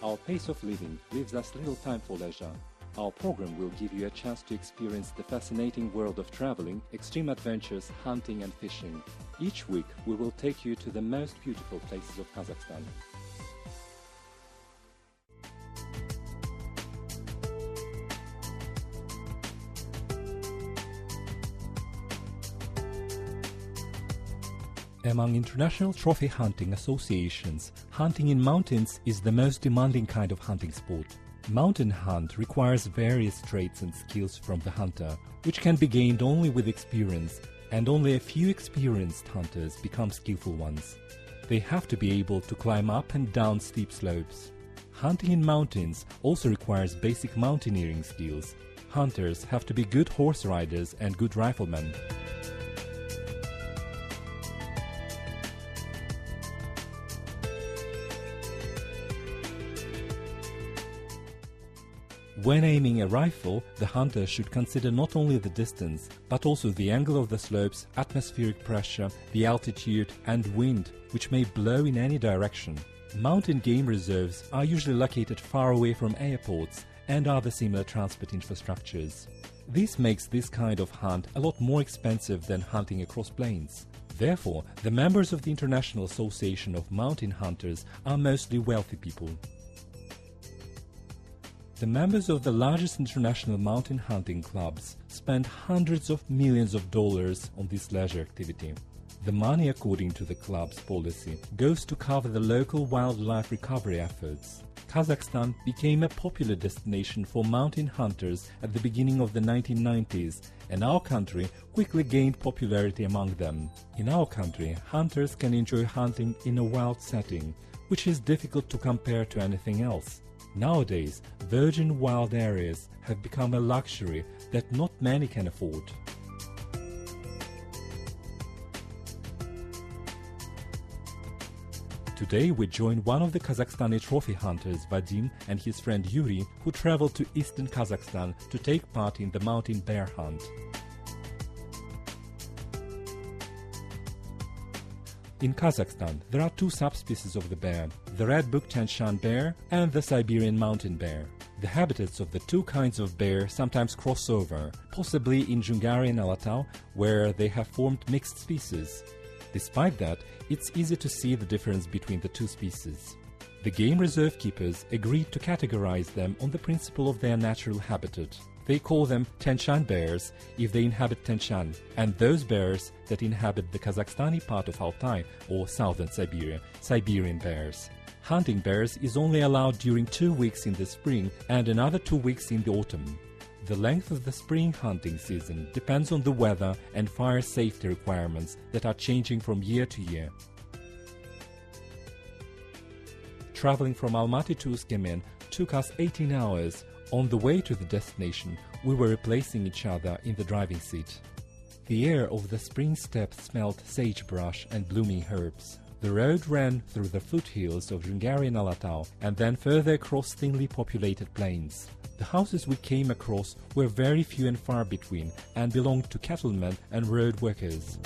Our pace of living leaves us little time for leisure. Our program will give you a chance to experience the fascinating world of traveling, extreme adventures, hunting and fishing. Each week, we will take you to the most beautiful places of Kazakhstan. Among international trophy hunting associations, hunting in mountains is the most demanding kind of hunting sport. Mountain hunt requires various traits and skills from the hunter, which can be gained only with experience, and only a few experienced hunters become skillful ones. They have to be able to climb up and down steep slopes. Hunting in mountains also requires basic mountaineering skills. Hunters have to be good horse riders and good riflemen. When aiming a rifle, the hunter should consider not only the distance, but also the angle of the slopes, atmospheric pressure, the altitude and wind, which may blow in any direction. Mountain game reserves are usually located far away from airports and other similar transport infrastructures. This makes this kind of hunt a lot more expensive than hunting across plains. Therefore, the members of the International Association of Mountain Hunters are mostly wealthy people. The members of the largest international mountain hunting clubs spend hundreds of millions of dollars on this leisure activity. The money, according to the club's policy, goes to cover the local wildlife recovery efforts. Kazakhstan became a popular destination for mountain hunters at the beginning of the 1990s, and our country quickly gained popularity among them. In our country, hunters can enjoy hunting in a wild setting, which is difficult to compare to anything else. Nowadays, virgin wild areas have become a luxury that not many can afford. Today we join one of the Kazakhstani trophy hunters, Vadim, and his friend Yuri, who traveled to eastern Kazakhstan to take part in the mountain bear hunt. In Kazakhstan, there are two subspecies of the bear, the red-booked Tianshan bear and the Siberian mountain bear. The habitats of the two kinds of bear sometimes cross over, possibly in Jungari and Alatau, where they have formed mixed species. Despite that, it's easy to see the difference between the two species. The game reserve keepers agreed to categorize them on the principle of their natural habitat. They call them Tianshan bears if they inhabit Tianshan, and those bears that inhabit the Kazakhstani part of Altai or southern Siberia, Siberian bears. Hunting bears is only allowed during 2 weeks in the spring and another 2 weeks in the autumn. The length of the spring hunting season depends on the weather and fire safety requirements that are changing from year to year. Traveling from Almaty to Uzkemen took us 18 hours. On the way to the destination, we were replacing each other in the driving seat. The air of the spring steppe smelled sagebrush and blooming herbs. The road ran through the foothills of Jungari and Alatau and then further across thinly populated plains. The houses we came across were very few and far between and belonged to cattlemen and road workers.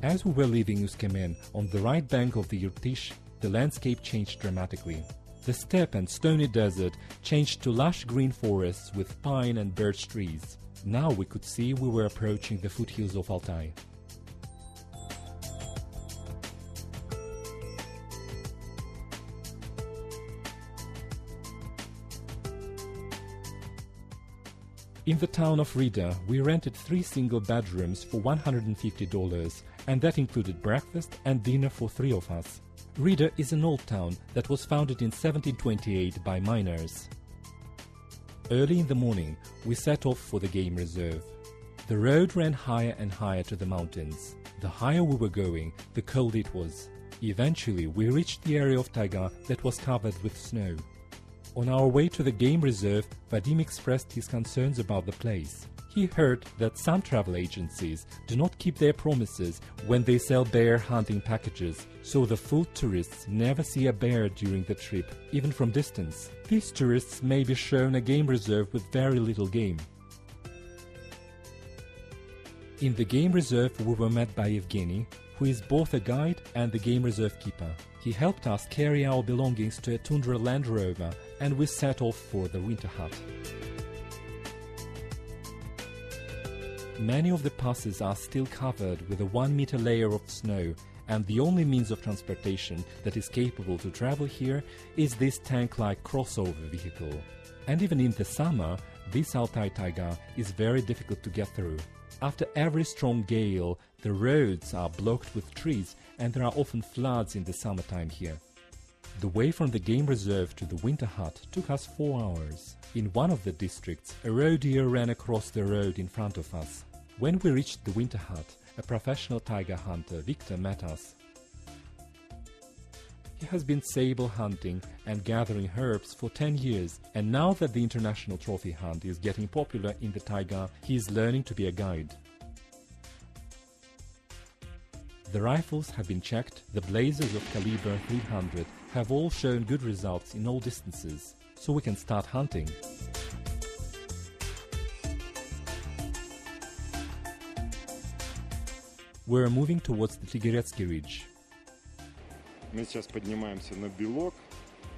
As we were leaving Uzkemen on the right bank of the Irtysh, the landscape changed dramatically. The steppe and stony desert changed to lush green forests with pine and birch trees. Now we could see we were approaching the foothills of Altai. In the town of Rida, we rented 3 single bedrooms for $150, and that included breakfast and dinner for 3 of us. Rida is an old town that was founded in 1728 by miners. Early in the morning, we set off for the game reserve. The road ran higher and higher to the mountains. The higher we were going, the colder it was. Eventually, we reached the area of taiga that was covered with snow. On our way to the game reserve, Vadim expressed his concerns about the place. He heard that some travel agencies do not keep their promises when they sell bear hunting packages, so the full tourists never see a bear during the trip, even from distance. These tourists may be shown a game reserve with very little game. In the game reserve we were met by Evgeny, who is both a guide and the game reserve keeper. He helped us carry our belongings to a Tundra Land Rover and we set off for the winter hut. Many of the passes are still covered with a 1-meter layer of snow, and the only means of transportation that is capable to travel here is this tank-like crossover vehicle. And even in the summer, this Altai taiga is very difficult to get through. After every strong gale, the roads are blocked with trees and there are often floods in the summertime here. The way from the game reserve to the winter hut took us 4 hours. In one of the districts, a roe deer ran across the road in front of us. When we reached the winter hut, a professional tiger hunter, Victor, met us. He has been sable hunting and gathering herbs for 10 years, and now that the international trophy hunt is getting popular in the taiga, he is learning to be a guide. The rifles have been checked, the blazers of caliber 300 have all shown good results in all distances, so we can start hunting. We're moving towards the Tigiretsky Ridge. Мы сейчас поднимаемся на белок,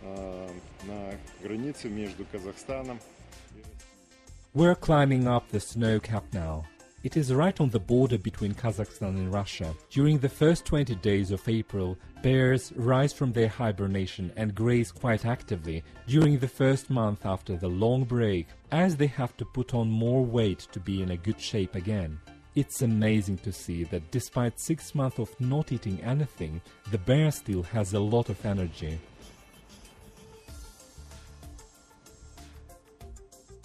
на границе между Казахстаном и Россией. We're climbing up the snow cap now. It is right on the border between Kazakhstan and Russia. During the first 20 days of April, bears rise from their hibernation and graze quite actively during the first month after the long break, as they have to put on more weight to be in a good shape again. It's amazing to see that despite 6 months of not eating anything, the bear still has a lot of energy.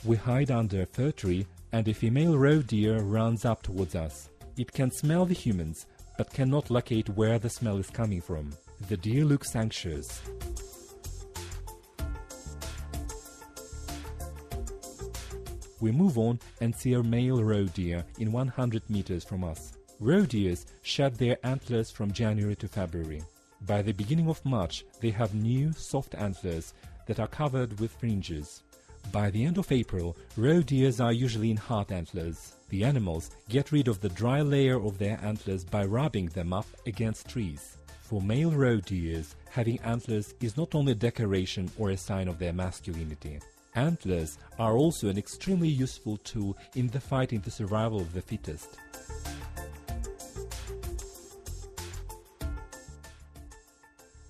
We hide under a fir tree and a female roe deer runs up towards us. It can smell the humans, but cannot locate where the smell is coming from. The deer looks anxious. We move on and see a male roe deer in 100 meters from us. Roe deers shed their antlers from January to February. By the beginning of March, they have new, soft antlers that are covered with fringes. By the end of April, roe deers are usually in hard antlers. The animals get rid of the dry layer of their antlers by rubbing them up against trees. For male roe deers, having antlers is not only decoration or a sign of their masculinity. Antlers are also an extremely useful tool in the fight in the survival of the fittest.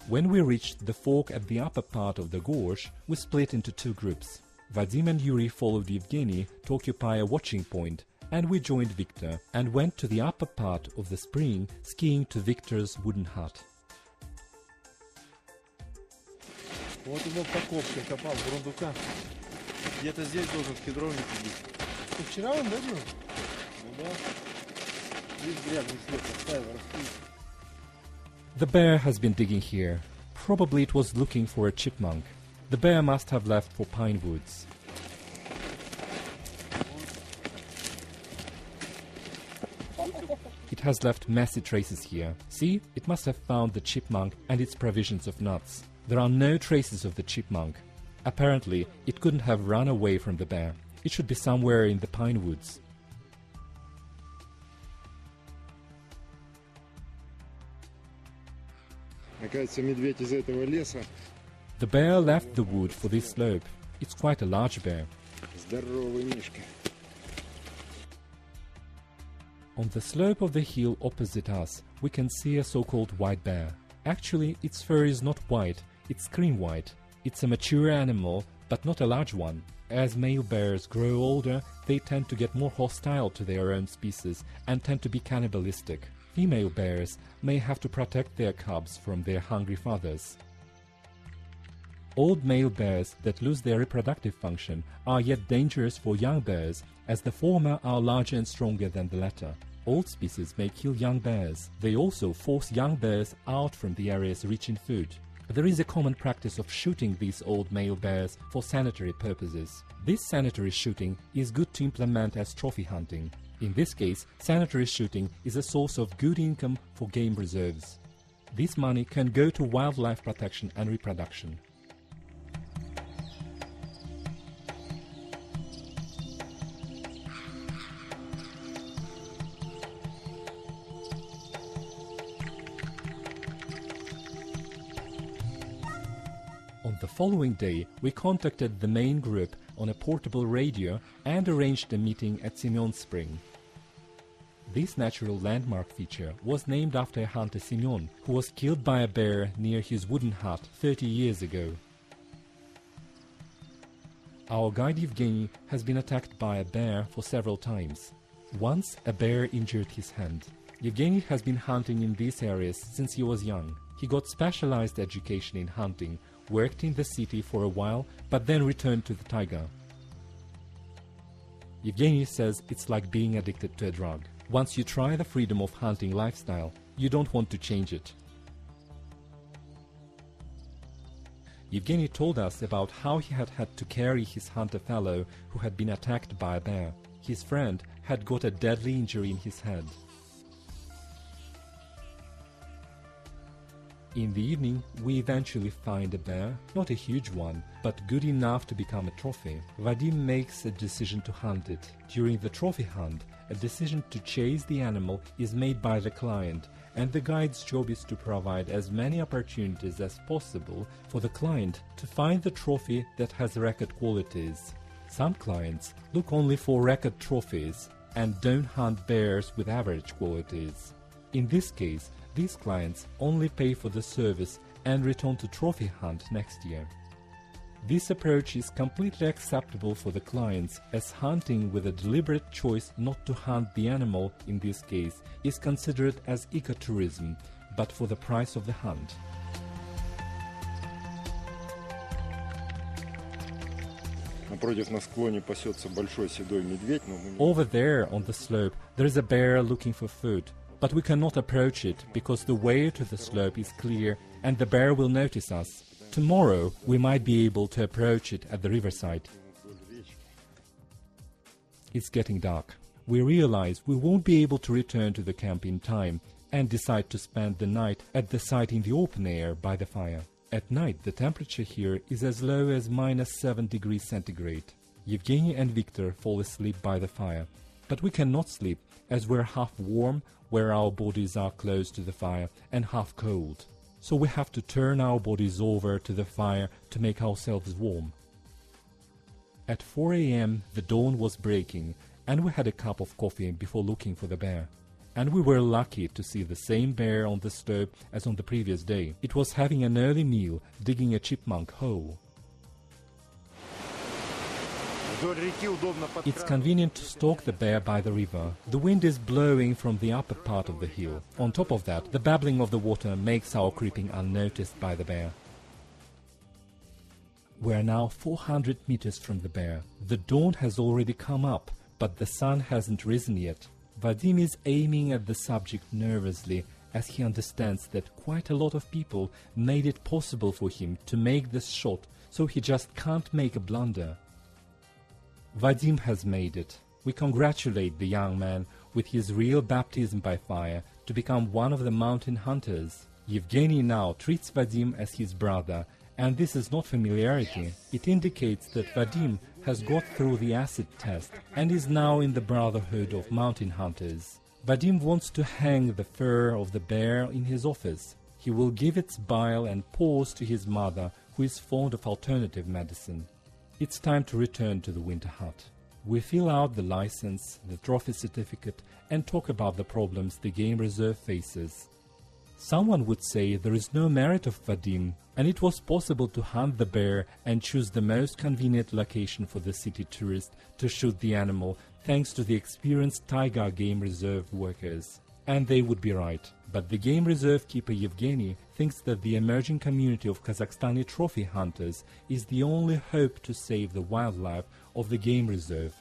When we reached the fork at the upper part of the gorge, we split into 2 groups. Vadim and Yuri followed Evgeny to occupy a watching point, and we joined Victor and went to the upper part of the spring, skiing to Victor's wooden hut. Вот его по копке копал, бурундука. Где-то здесь должен в кедровнике быть. Вчера он, да, был? Ну да. Здесь грязный след оставил, растут. The bear has been digging here. Probably it was looking for a chipmunk. The bear must have left for pine woods. It has left messy traces here. See, it must have found the chipmunk and its provisions of nuts. There are no traces of the chipmunk. Apparently, it couldn't have run away from the bear. It should be somewhere in the pine woods. Оказывается, медведь из этого леса. The bear left the wood for this slope. It's quite a large bear. Здоровый мишка. On the slope of the hill opposite us, we can see a so-called white bear. Actually, its fur is not white, it's cream white. It's a mature animal, but not a large one. As male bears grow older, they tend to get more hostile to their own species and tend to be cannibalistic. Female bears may have to protect their cubs from their hungry fathers. Old male bears that lose their reproductive function are yet dangerous for young bears, as the former are larger and stronger than the latter. Old species may kill young bears. They also force young bears out from the areas rich in food. There is a common practice of shooting these old male bears for sanitary purposes. This sanitary shooting is good to implement as trophy hunting. In this case, sanitary shooting is a source of good income for game reserves. This money can go to wildlife protection and reproduction. On the following day, we contacted the main group on a portable radio and arranged a meeting at Semyon Spring. This natural landmark feature was named after a hunter Semyon, who was killed by a bear near his wooden hut 30 years ago. Our guide Evgeny has been attacked by a bear for several times. Once a bear injured his hand. Evgeny has been hunting in these areas since he was young. He got specialized education in hunting, worked in the city for a while, but then returned to the taiga. Evgeny says it's like being addicted to a drug. Once you try the freedom of hunting lifestyle, you don't want to change it. Evgeny told us about how he had to carry his hunter fellow who had been attacked by a bear. His friend had got a deadly injury in his head. In the evening, we eventually find a bear, not a huge one, but good enough to become a trophy. Vadim makes a decision to hunt it. During the trophy hunt, a decision to chase the animal is made by the client, and the guide's job is to provide as many opportunities as possible for the client to find the trophy that has record qualities. Some clients look only for record trophies and don't hunt bears with average qualities. In this case, these clients only pay for the service and return to trophy hunt next year. This approach is completely acceptable for the clients, as hunting with a deliberate choice not to hunt the animal, in this case, is considered as ecotourism, but for the price of the hunt. Напротив, на склоне пасется большой седой медведь, но мы... Over there on the slope there is a bear looking for food, but we cannot approach it because the way to the slope is clear and the bear will notice us. Tomorrow we might be able to approach it at the riverside. It's getting dark. We realize we won't be able to return to the camp in time and decide to spend the night at the site in the open air by the fire. At night the temperature here is as low as -7 degrees centigrade. Evgeny and Victor fall asleep by the fire, but we cannot sleep as we're half warm where our bodies are close to the fire and half cold. So we have to turn our bodies over to the fire to make ourselves warm. At 4 a.m. the dawn was breaking and we had a cup of coffee before looking for the bear. And we were lucky to see the same bear on the slope as on the previous day. It was having an early meal, digging a chipmunk hole. It's convenient to stalk the bear by the river. The wind is blowing from the upper part of the hill. On top of that, the babbling of the water makes our creeping unnoticed by the bear. We are now 400 meters from the bear. The dawn has already come up, but the sun hasn't risen yet. Vadim is aiming at the subject nervously, as he understands that quite a lot of people made it possible for him to make this shot, so he just can't make a blunder. Vadim has made it. We congratulate the young man with his real baptism by fire to become one of the mountain hunters. Evgeny now treats Vadim as his brother, and this is not familiarity. It indicates that Vadim has got through the acid test and is now in the brotherhood of mountain hunters. Vadim wants to hang the fur of the bear in his office. He will give its bile and paws to his mother, who is fond of alternative medicine. It's time to return to the winter hut. We fill out the license, the trophy certificate, and talk about the problems the game reserve faces. Someone would say there is no merit of Vadim, and it was possible to hunt the bear and choose the most convenient location for the city tourist to shoot the animal, thanks to the experienced taiga game reserve workers. And they would be right. But the game reserve keeper Evgeny thinks that the emerging community of Kazakhstani trophy hunters is the only hope to save the wildlife of the game reserve.